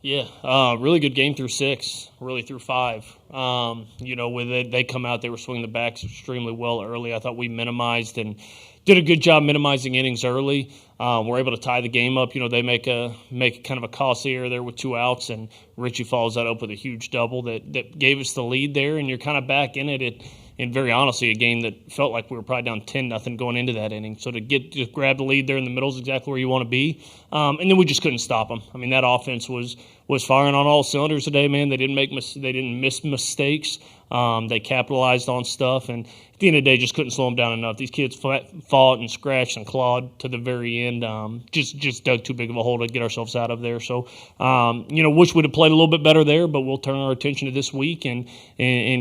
Yeah, really good game through 6, really through 5. When they come out, they were swinging the backs extremely well early. I thought we minimized and did a good job minimizing innings early. We're able to tie the game up. They make kind of a costly error there with 2 outs, and Richie follows that up with a huge double that gave us the lead there, and you're kind of back in it. And very honestly, a game that felt like we were probably down 10-0 going into that inning. So to grab the lead there in the middle is exactly where you want to be. And then we just couldn't stop them. I mean, that offense was firing on all cylinders today, man. They didn't miss mistakes. They capitalized on stuff, and at the end of the day, just couldn't slow them down enough. These kids fought and scratched and clawed to the very end. Just dug too big of a hole to get ourselves out of there. So, wish we'd have played a little bit better there, but we'll turn our attention to this week and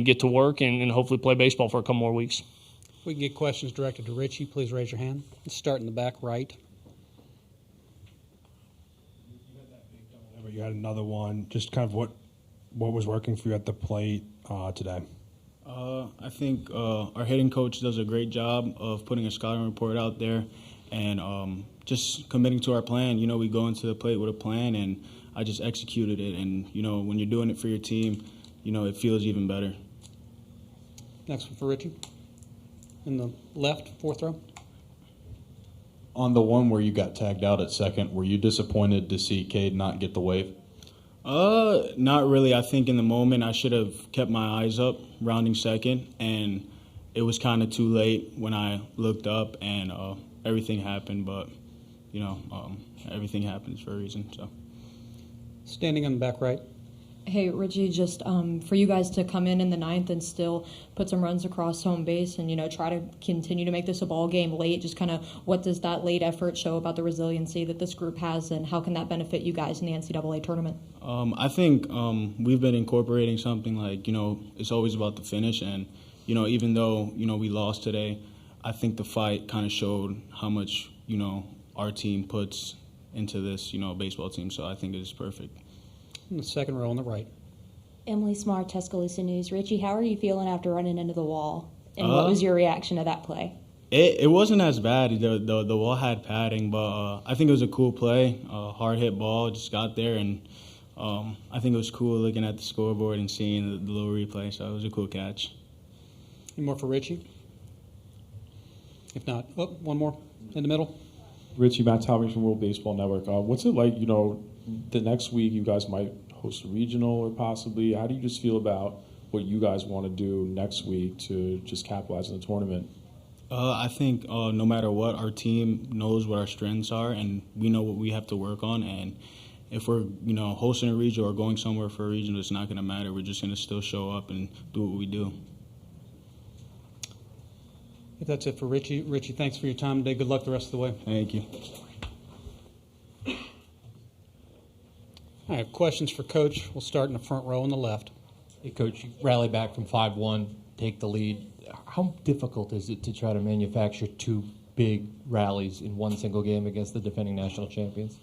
get to work and hopefully play baseball for a couple more weeks. We can get questions directed to Richie. Please raise your hand. Let's start in the back right. You had another one. Just kind of what was working for you at the plate today? I think our hitting coach does a great job of putting a scouting report out there and just committing to our plan. We go into the plate with a plan, and I just executed it. And, when you're doing it for your team, it feels even better. Next one for Richie. In the left, 4th row. On the one where you got tagged out at second, were you disappointed to see Cade not get the wave? Not really. I think in the moment I should have kept my eyes up, rounding second, and it was kind of too late when I looked up and everything happened. But, everything happens for a reason. So, standing in the back right. Hey, Richie, just for you guys to come in the 9th and still put some runs across home base and, try to continue to make this a ball game late, just kind of what does that late effort show about the resiliency that this group has, and how can that benefit you guys in the NCAA tournament? I think we've been incorporating something like, it's always about the finish. And, even though, we lost today, I think the fight kind of showed how much, our team puts into this, baseball team. So I think it is perfect. In the 2nd row on the right. Emily Smart, Tuscaloosa News. Richie, how are you feeling after running into the wall? And what was your reaction to that play? It wasn't as bad. The wall had padding, but I think it was a cool play. Hard hit ball, just got there, and I think it was cool looking at the scoreboard and seeing the little replay. So it was a cool catch. Any more for Richie? If not, one more in the middle. Richie, Matt Talbot from World Baseball Network. What's it like, the next week you guys might host a regional or possibly, how do you just feel about what you guys want to do next week to just capitalize on the tournament? I think no matter what, our team knows what our strengths are, and we know what we have to work on. And if we're, hosting a regional or going somewhere for a regional, it's not going to matter. We're just going to still show up and do what we do. If that's it for Richie. Richie, thanks for your time today. Good luck the rest of the way. Thank you. I have questions for Coach. We'll start in the front row on the left. Hey, Coach, you rally back from 5-1, take the lead. How difficult is it to try to manufacture 2 big rallies in one single game against the defending national champions?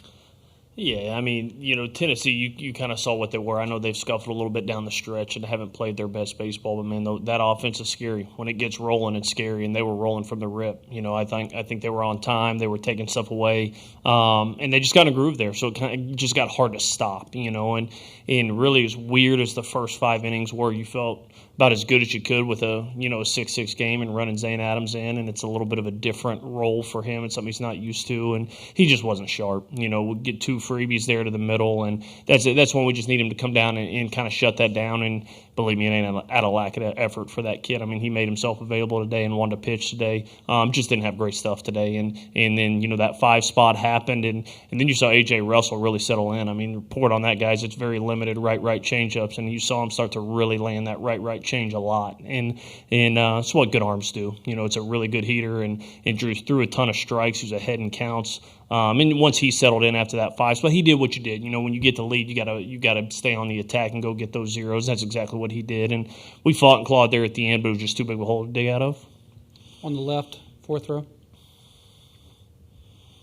Yeah, I mean, Tennessee, you kind of saw what they were. I know they've scuffled a little bit down the stretch and haven't played their best baseball, but, man, that offense is scary. When it gets rolling, it's scary, and they were rolling from the rip. I think they were on time. They were taking stuff away, and they just got in a groove there, so it kind of just got hard to stop, and really as weird as the first 5 innings were, you felt about as good as you could with a 6-6 game and running Zane Adams in, and it's a little bit of a different role for him. It's something he's not used to, and he just wasn't sharp. We'll get 2 freebies there to the middle, and that's it. That's when we just need him to come down and kind of shut that down. And believe me, it ain't out of lack of effort for that kid. I mean, he made himself available today and wanted to pitch today. Just didn't have great stuff today, and then that 5 spot happened, and then you saw A.J. Russell really settle in. I mean, report on that, guys. It's very limited right change-ups, and you saw him start to really land that right change a lot, and it's what good arms do. It's a really good heater, and Drew threw a ton of strikes. He was ahead in counts. And once he settled in after that 5 spot, he did what you did. When you get the lead, you gotta stay on the attack and go get those zeros. That's exactly what he did. And we fought and clawed there at the end, but it was just too big of a hole to dig out of. On the left, 4th row.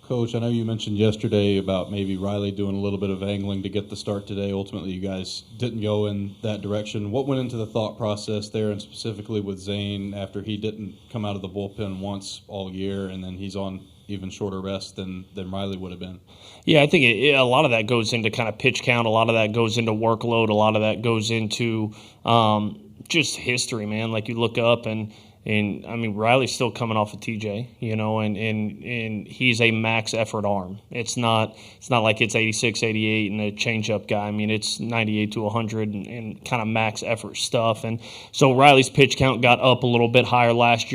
Coach, I know you mentioned yesterday about maybe Riley doing a little bit of angling to get the start today. Ultimately, you guys didn't go in that direction. What went into the thought process there, and specifically with Zane after he didn't come out of the bullpen once all year, and then he's on even shorter rest than Riley would have been. Yeah, I think a lot of that goes into kind of pitch count. A lot of that goes into workload. A lot of that goes into just history, man. Like you look up and I mean, Riley's still coming off of TJ, and he's a max effort arm. It's not like it's 86, 88 and a changeup guy. I mean, it's 98 to 100 and kind of max effort stuff. And so Riley's pitch count got up a little bit higher last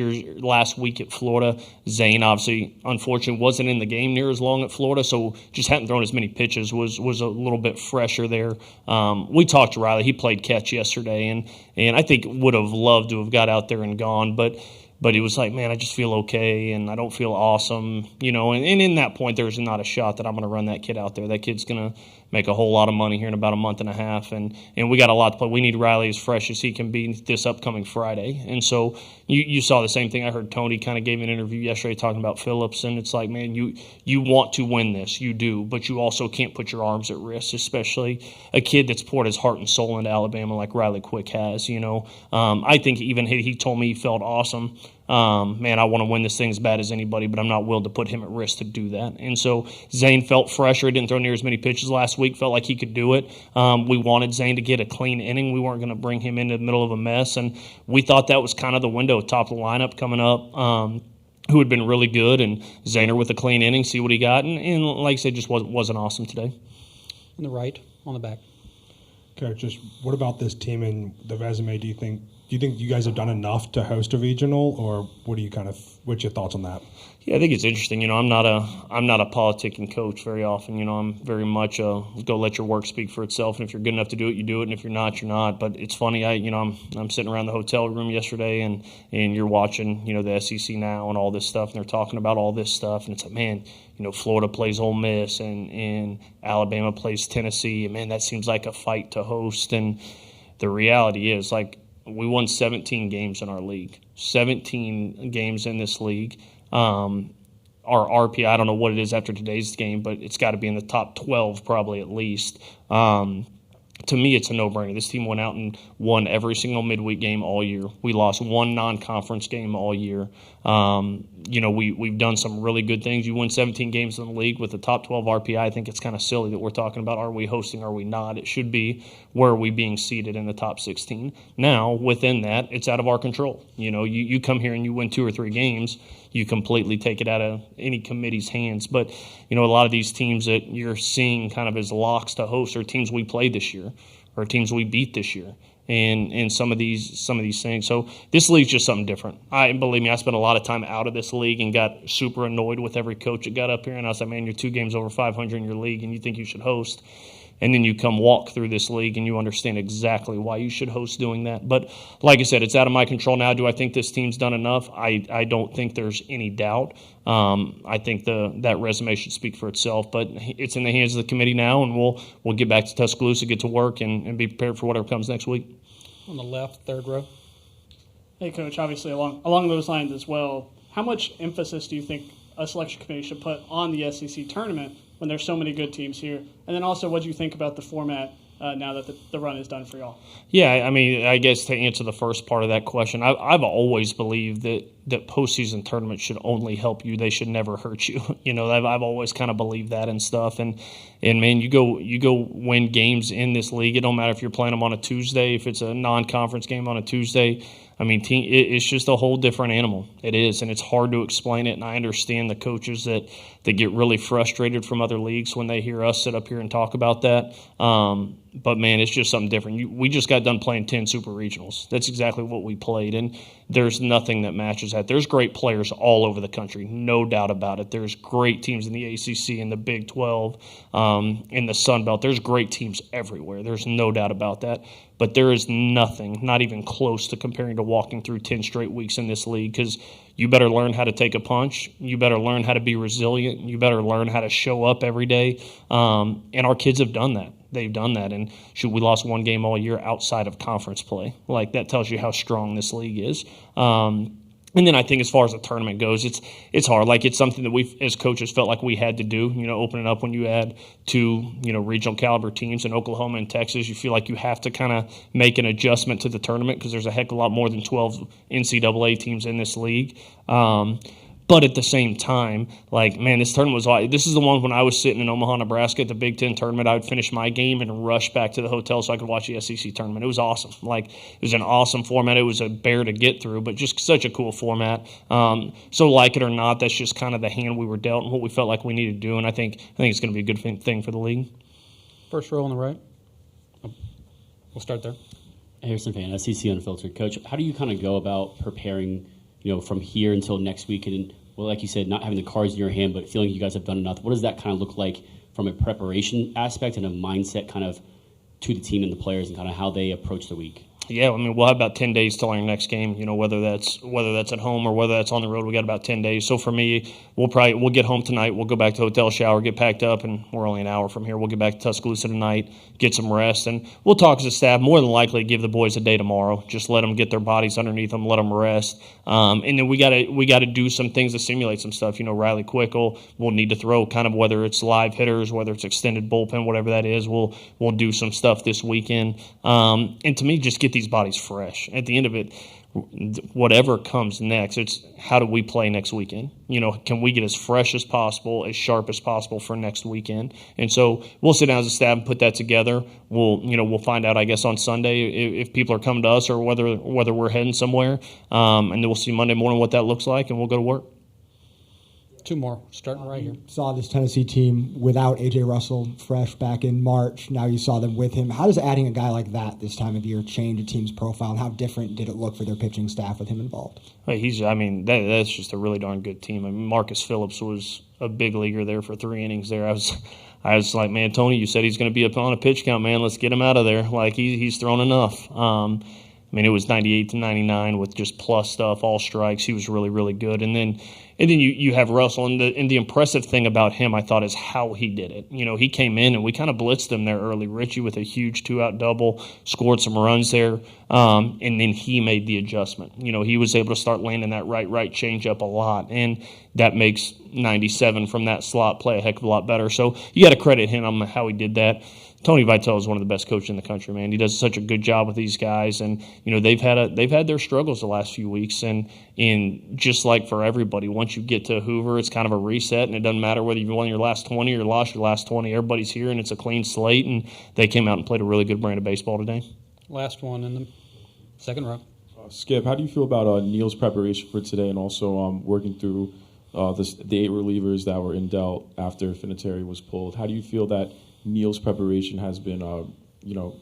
week at Florida. Zane, obviously, unfortunately, wasn't in the game near as long at Florida, so just hadn't thrown as many pitches, was a little bit fresher there. We talked to Riley. He played catch yesterday, and I think would have loved to have got out there and gone, but he was like, man, I just feel okay, and I don't feel awesome, and in that point, there's not a shot that I'm going to run that kid out there. That kid's going to make a whole lot of money here in about a month and a half, and we got a lot to play. We need Riley as fresh as he can be this upcoming Friday, and so you saw the same thing. I heard Tony kind of gave an interview yesterday talking about Phillips, and it's like, man, you want to win this, you do, but you also can't put your arms at risk, especially a kid that's poured his heart and soul into Alabama like Riley Quick has, I think even he told me he felt awesome. Man, I want to win this thing as bad as anybody, but I'm not willing to put him at risk to do that. And so Zane felt fresher. He didn't throw near as many pitches last week, felt like he could do it. We wanted Zane to get a clean inning. We weren't going to bring him into the middle of a mess, and we thought that was kind of the window, top of the lineup coming up, who had been really good, and Zaner with a clean inning, see what he got. And like I said, just wasn't awesome today. On the right, on the back. Coach, just what about this team and the resume? Do you think you guys have done enough to host a regional, or what's your thoughts on that? Yeah, I think it's interesting. I'm not a politicking coach very often. I'm very much go let your work speak for itself, and if you're good enough to do it, you do it, and if you're not, you're not. But it's funny. I'm sitting around the hotel room yesterday, and you're watching the SEC now and all this stuff, and they're talking about all this stuff, and it's like, man, Florida plays Ole Miss, and Alabama plays Tennessee, and man, that seems like a fight to host. And the reality is, like, we won 17 games in our league. 17 games in this league. Our RPI, I don't know what it is after today's game, but it's got to be in the top 12 probably at least. To me, it's a no-brainer. This team went out and won every single midweek game all year. We lost one non-conference game all year. We've done some really good things. You win 17 games in the league with the top 12 RPI. I think it's kind of silly that we're talking about, are we hosting, are we not? It should be, where are we being seated in the top 16? Now, within that, it's out of our control. You come here and you win 2 or 3 games, you completely take it out of any committee's hands. But, a lot of these teams that you're seeing kind of as locks to host are teams we played this year or teams we beat this year. And some of these things. So this league's just something different. Believe me, I spent a lot of time out of this league and got super annoyed with every coach that got up here. And I was like, man, you're 2 games over 500 in your league, and you think you should host. And then you come walk through this league and you understand exactly why you should host doing that. But like I said, it's out of my control now. Do I think this team's done enough? I don't think there's any doubt. I think that resume should speak for itself. But it's in the hands of the committee now, and we'll get back to Tuscaloosa, get to work, and be prepared for whatever comes next week. On the left, third row. Hey, Coach, obviously along those lines as well, how much emphasis do you think a selection committee should put on the SEC tournament when there's so many good teams here? And then also, what do you think about the format now that the run is done for y'all? Yeah, I guess to answer the first part of that question, I've always believed that postseason tournaments should only help you. They should never hurt you. I've always kind of believed that and stuff. And man, you go win games in this league. It don't matter if you're playing them on a Tuesday, if it's a non-conference game on a Tuesday. It's just a whole different animal. It is, and it's hard to explain it. And I understand the coaches that get really frustrated from other leagues when they hear us sit up here and talk about that. But, man, it's just something different. We just got done playing 10 Super Regionals. That's exactly what we played, and there's nothing that matches that. There's great players all over the country, no doubt about it. There's great teams in the ACC, in the Big 12, in the Sun Belt. There's great teams everywhere. There's no doubt about that. But there is nothing, not even close to comparing to walking through 10 straight weeks in this league, because you better learn how to take a punch. You better learn how to be resilient. You better learn how to show up every day. And our kids have done that. They've done that. And we lost 1 game all year outside of conference play. Like, that tells you how strong this league is. And then I think as far as the tournament goes, it's hard. Like, it's something that we as coaches felt like we had to do. Open it up when you add 2 regional caliber teams in Oklahoma and Texas. You feel like you have to kind of make an adjustment to the tournament because there's a heck of a lot more than 12 NCAA teams in this league. But at the same time, like, man, this tournament was – this is the one when I was sitting in Omaha, Nebraska at the Big Ten tournament, I would finish my game and rush back to the hotel so I could watch the SEC tournament. It was awesome. Like, it was an awesome format. It was a bear to get through, but just such a cool format. So like it or not, that's just kind of the hand we were dealt and what we felt like we needed to do, and I think it's going to be a good thing for the league. First row on the right. We'll start there. Harrison Fan, SEC Unfiltered. Coach, how do you kind of go about preparing, from here until next week? And, well, like you said, not having the cards in your hand, but feeling you guys have done enough. What does that kind of look like from a preparation aspect and a mindset kind of to the team and the players and kind of how they approach the week? Yeah, I mean, we'll have about 10 days till our next game, whether that's at home or whether that's on the road. We got about 10 days. So for me, we'll get home tonight. We'll go back to the hotel, shower, get packed up, and we're only an hour from here. We'll get back to Tuscaloosa tonight, get some rest, and we'll talk as a staff. More than likely, give the boys a day tomorrow. Just let them get their bodies underneath them, let them rest, and then we got to do some things to simulate some stuff. Riley Quickle will need to throw kind of whether it's live hitters, whether it's extended bullpen, whatever that is. We'll do some stuff this weekend, and to me, just get these bodies fresh. At the end of it, whatever comes next, it's how do we play next weekend? Can we get as fresh as possible, as sharp as possible for next weekend? And so we'll sit down as a staff and put that together. We'll find out, I guess, on Sunday if people are coming to us or whether we're heading somewhere. And then we'll see Monday morning what that looks like, and we'll go to work. Two more, starting right here. Saw this Tennessee team without A.J. Russell fresh back in March. Now you saw them with him. How does adding a guy like that this time of year change a team's profile, and how different did it look for their pitching staff with him involved? That's just a really darn good team. Marcus Phillips was a big leaguer there for 3 innings there. I was like, man, Tony, you said he's going to be up on a pitch count, man. Let's get him out of there. Like, he's thrown enough. It was 98 to 99 with just plus stuff, all strikes. He was really, really good. And then you have Russell, and the impressive thing about him, I thought, is how he did it. He came in and we kind of blitzed him there early. Richie with a huge 2-out double, scored some runs there, and then he made the adjustment. He was able to start landing that right changeup a lot, and that makes 97 from that slot play a heck of a lot better. So you got to credit him on how he did that. Tony Vitello is one of the best coaches in the country, man. He does such a good job with these guys, and they've had their struggles the last few weeks, and just like for everybody, once you get to Hoover, it's kind of a reset, and it doesn't matter whether you won your last 20 or lost your last 20. Everybody's here, and it's a clean slate, and they came out and played a really good brand of baseball today. Last one in the second row. Skip, how do you feel about Neil's preparation for today, and also working through the 8 relievers that were in dealt after Finateri was pulled? How do you feel that Neil's preparation has been,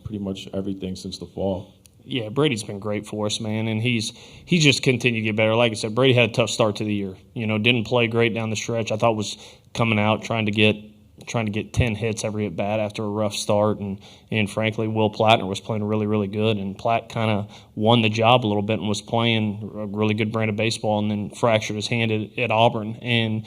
pretty much everything since the fall? Yeah, Brady's been great for us, man, and he's just continued to get better. Like I said, Brady had a tough start to the year. Didn't play great down the stretch. I thought was coming out trying to get 10 hits every at bat after a rough start, and frankly, Will Plattner was playing really, really good, and Platt kind of won the job a little bit and was playing a really good brand of baseball, and then fractured his hand at Auburn, and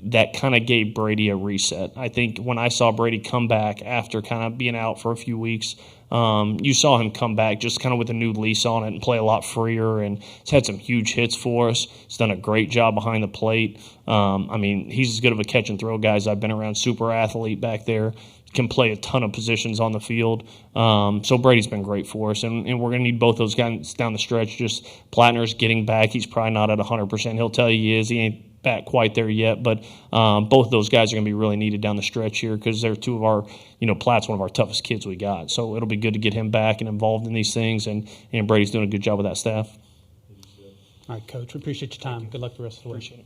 that kind of gave Brady a reset. I think when I saw Brady come back after kind of being out for a few weeks, you saw him come back just kind of with a new lease on it and play a lot freer, and he's had some huge hits for us. He's done a great job behind the plate. He's as good of a catch and throw guy as I've been around. Super athlete back there. Can play a ton of positions on the field. So Brady's been great for us, and we're going to need both those guys down the stretch. Just Plattner's getting back. He's probably not at 100%. He'll tell you he is. He ain't back quite there yet, but both of those guys are going to be really needed down the stretch here because they're two of our, Platt's one of our toughest kids we got. So it'll be good to get him back and involved in these things, and Brady's doing a good job with that staff. All right, Coach, we appreciate your time. Good luck the rest of the week. Appreciate it.